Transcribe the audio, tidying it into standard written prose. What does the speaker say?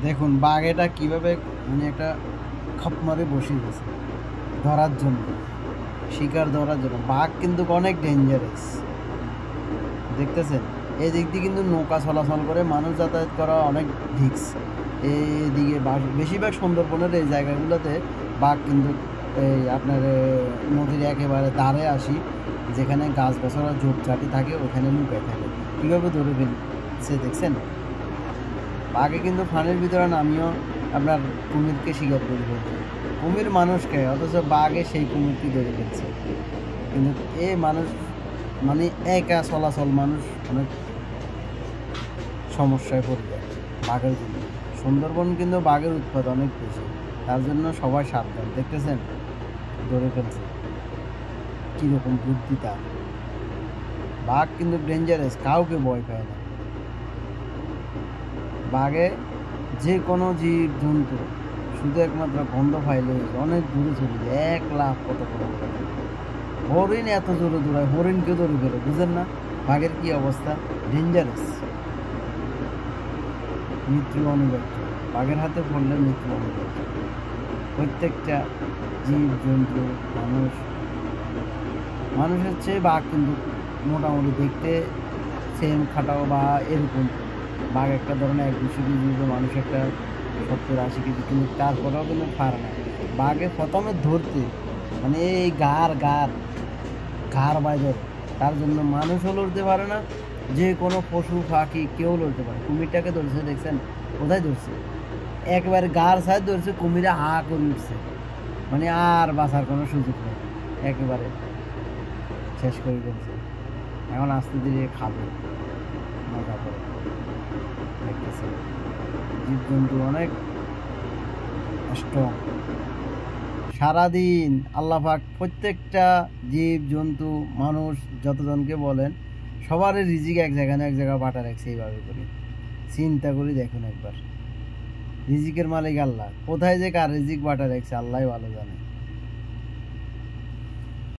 দেখুন বাঘ এটা কীভাবে মানে একটা খপ মারে বসে গেছে ধরার জন্য, শিকার ধরার জন্য। বাঘ কিন্তু অনেক ডেঞ্জারাস, দেখতেছেন। এই দিক দিয়ে কিন্তু নৌকা চলাচল করে, মানুষ যাতায়াত করা অনেক রিস্ক। এইদিকে বেশিরভাগ সুন্দরবনের এই জায়গাগুলোতে বাঘ কিন্তু এই আপনার নদীর একেবারে ধারে আসি, যেখানে গাছ গাছরা ঝোপঝাটি থাকে ওখানে লুকায় থাকে। কীভাবে ধরে ফেলছে দেখছেন। বাঘে কিন্তু ফানের ভিতরে নামিয়েও আপনার কুমিরকে শিকার করে ফেলছে। কুমির মানুষ খায়, অথচ বাঘে সেই কুমিরকে ধরে ফেলছে। কিন্তু এ মানুষ মানে একা চলাচল, মানুষ অনেক সমস্যায় পড়ে যায় বাঘের জন্য। সুন্দরবন কিন্তু বাঘের উৎপাদ অনেক বেশি, তার জন্য সবাই সাবধান। দেখতেছেন ধরে ফেলছে, কীরকম বুদ্ধি তার। বাঘ কিন্তু ডেঞ্জারাস, কাউকে ভয় পায় না। বাঘে যে কোনো জীব জন্তু শুধু একমাত্র গন্ধ পাইলে অনেক দূরে চলে যায়, 1 লাখ কত কত। হরিণ এত জোরে দৌড়ায়, হরিণকে ধরে ফেলে, বুঝেন না বাঘের কি অবস্থা। ডেঞ্জারাস, মৃত্যু অনিবার্য। বাঘের হাতে পড়লে মৃত্যু অনিবার্য। প্রত্যেকটা জীব জন্তু, মানুষের চেয়ে বাঘ কিন্তু মোটামুটি দেখতে সেম খাটাও বা এরকম। বাঘ একটা ধরনের 1-200 কেজি, মানুষ একটা 70-80 কেজি, কিন্তু তারপরেও কিন্তু পারে না বাঘে প্রথমে ধরতে। মানে এই ঘাড় বাইরে, তার জন্য মানুষও লড়তে পারে না, যে কোনো পশু পাখি কেউ লড়তে পারে। কুমিরটাকে ধরছে দেখছেন, কোথায় ধরছে, একেবারে গাড় সাইড ধরছে, কুমিরে হা করে উঠছে, মানে আর বাঁচার কোনো সুযোগ নেই, একেবারে শেষ করে ফেলছে। এখন আস্তে ধীরে খাবে, মজা করে। দেখতেছে জীবজন্তু অনেক স্ট্রং। সারাদিন আল্লাহ পাক প্রত্যেকটা জীব জন্তু মানুষ যতজনকে বলেন সবারই রিজিক এক জায়গায় না এক জায়গায় বাটা রাখছে। এইভাবে করে চিন্তা করি দেখুন একবার, রিজিকের মালিক আল্লাহ, কোথায় যে কার রিজিক বাটা রাখছে আল্লাহ ভালো জানে।